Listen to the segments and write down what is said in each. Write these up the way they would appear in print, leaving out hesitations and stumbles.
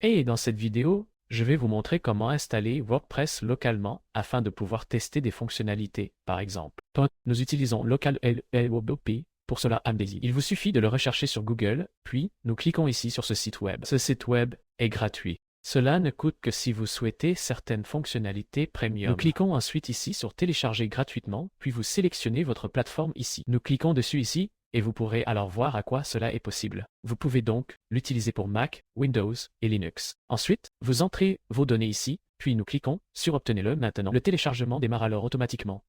Et dans cette vidéo, je vais vous montrer comment installer WordPress localement afin de pouvoir tester des fonctionnalités. Par exemple, nous utilisons localhost. Pour cela, Amdesi. Il vous suffit de le rechercher sur Google, puis nous cliquons ici sur ce site web. Ce site web est gratuit. Cela ne coûte que si vous souhaitez certaines fonctionnalités premium. Nous cliquons ensuite ici sur télécharger gratuitement, puis vous sélectionnez votre plateforme ici. Nous cliquons dessus ici et vous pourrez alors voir à quoi cela est possible. Vous pouvez donc l'utiliser pour Mac, Windows et Linux. Ensuite, vous entrez vos données ici, puis nous cliquons sur Obtenez-le maintenant. Le téléchargement démarre alors automatiquement.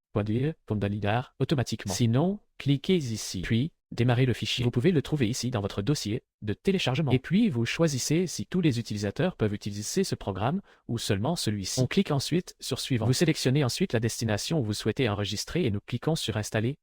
Automatiquement. Sinon, cliquez ici, puis démarrez le fichier. Vous pouvez le trouver ici dans votre dossier de téléchargement. Et puis, vous choisissez si tous les utilisateurs peuvent utiliser ce programme ou seulement celui-ci. On clique ensuite sur Suivant. Vous sélectionnez ensuite la destination où vous souhaitez enregistrer et nous cliquons sur Installer.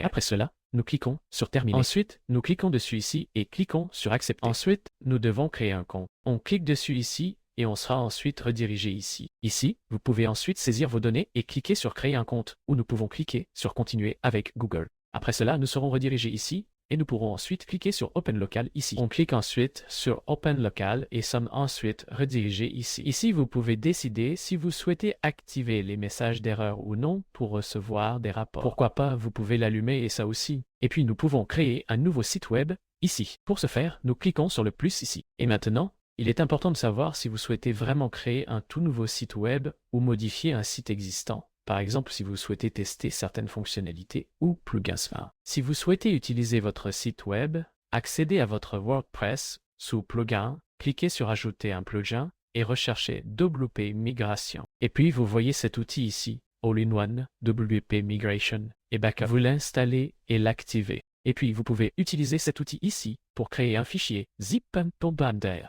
Après cela, nous cliquons sur Terminer. Ensuite, nous cliquons dessus ici et cliquons sur Accepter. Ensuite, nous devons créer un compte. On clique dessus ici et on sera ensuite redirigé ici. Ici, vous pouvez ensuite saisir vos données et cliquer sur Créer un compte ou nous pouvons cliquer sur Continuer avec Google. Après cela, nous serons redirigés ici et nous pourrons ensuite cliquer sur Open Local ici. On clique ensuite sur Open Local et sommes ensuite redirigés ici. Ici, vous pouvez décider si vous souhaitez activer les messages d'erreur ou non pour recevoir des rapports. Pourquoi pas, vous pouvez l'allumer et ça aussi. Et puis, nous pouvons créer un nouveau site web ici. Pour ce faire, nous cliquons sur le plus ici. Et maintenant, il est important de savoir si vous souhaitez vraiment créer un tout nouveau site web ou modifier un site existant. Par exemple, si vous souhaitez tester certaines fonctionnalités ou plugins. Si vous souhaitez utiliser votre site web, accédez à votre WordPress sous Plugin, cliquez sur Ajouter un plugin et recherchez WP Migration. Et puis, vous voyez cet outil ici, All-in-One, WP Migration et Backup. Vous l'installez et l'activez. Et puis, vous pouvez utiliser cet outil ici pour créer un fichier zip.bander.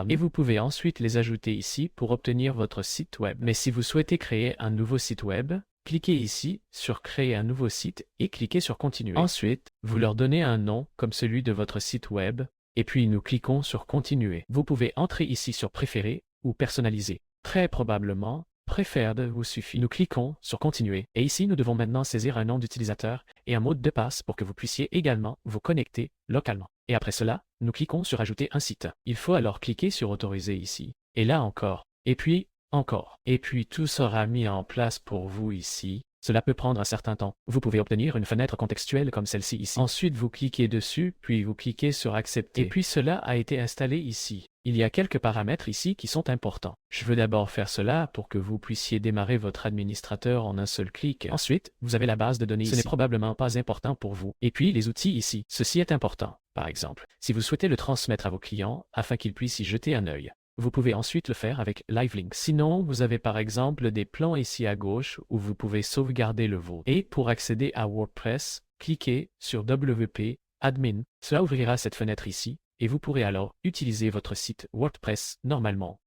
Et vous pouvez ensuite les ajouter ici pour obtenir votre site web. Mais si vous souhaitez créer un nouveau site web, cliquez ici sur Créer un nouveau site et cliquez sur Continuer. Ensuite, vous leur donnez un nom comme celui de votre site web et puis nous cliquons sur Continuer. Vous pouvez entrer ici sur Préférer ou Personnaliser. Très probablement, Preferred vous suffit. Nous cliquons sur Continuer et ici nous devons maintenant saisir un nom d'utilisateur et un mot de passe pour que vous puissiez également vous connecter localement. Et après cela, nous cliquons sur Ajouter un site. Il faut alors cliquer sur Autoriser ici. Et là encore. Et puis, encore. Et puis tout sera mis en place pour vous ici. Cela peut prendre un certain temps. Vous pouvez obtenir une fenêtre contextuelle comme celle-ci ici. Ensuite, vous cliquez dessus, puis vous cliquez sur Accepter. Et puis cela a été installé ici. Il y a quelques paramètres ici qui sont importants. Je veux d'abord faire cela pour que vous puissiez démarrer votre administrateur en un seul clic. Ensuite, vous avez la base de données ici. Ce n'est probablement pas important pour vous. Et puis les outils ici. Ceci est important. Par exemple, si vous souhaitez le transmettre à vos clients afin qu'ils puissent y jeter un œil. Vous pouvez ensuite le faire avec LiveLink. Sinon, vous avez par exemple des plans ici à gauche où vous pouvez sauvegarder le vôtre. Et pour accéder à WordPress, cliquez sur WP Admin. Cela ouvrira cette fenêtre ici et vous pourrez alors utiliser votre site WordPress normalement.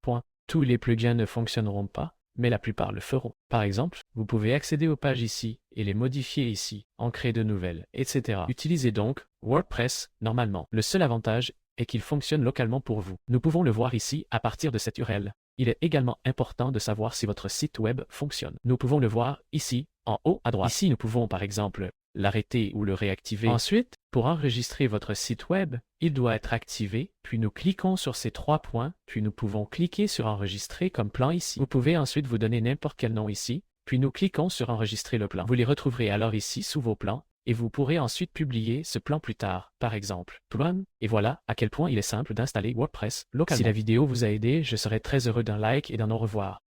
Tous les plugins ne fonctionneront pas, mais la plupart le feront. Par exemple, vous pouvez accéder aux pages ici et les modifier ici, en créer de nouvelles, etc. Utilisez donc WordPress normalement. Le seul avantage et qu'il fonctionne localement pour vous. Nous pouvons le voir ici à partir de cette URL. Il est également important de savoir si votre site web fonctionne. Nous pouvons le voir ici, en haut à droite. Ici, nous pouvons par exemple l'arrêter ou le réactiver. Ensuite, pour enregistrer votre site web, il doit être activé, puis nous cliquons sur ces 3 points, puis nous pouvons cliquer sur Enregistrer comme plan ici. Vous pouvez ensuite vous donner n'importe quel nom ici, puis nous cliquons sur Enregistrer le plan. Vous les retrouverez alors ici sous vos plans, et vous pourrez ensuite publier ce plan plus tard, par exemple. Et voilà à quel point il est simple d'installer WordPress localement. Si la vidéo vous a aidé, je serais très heureux d'un like et d'un au revoir.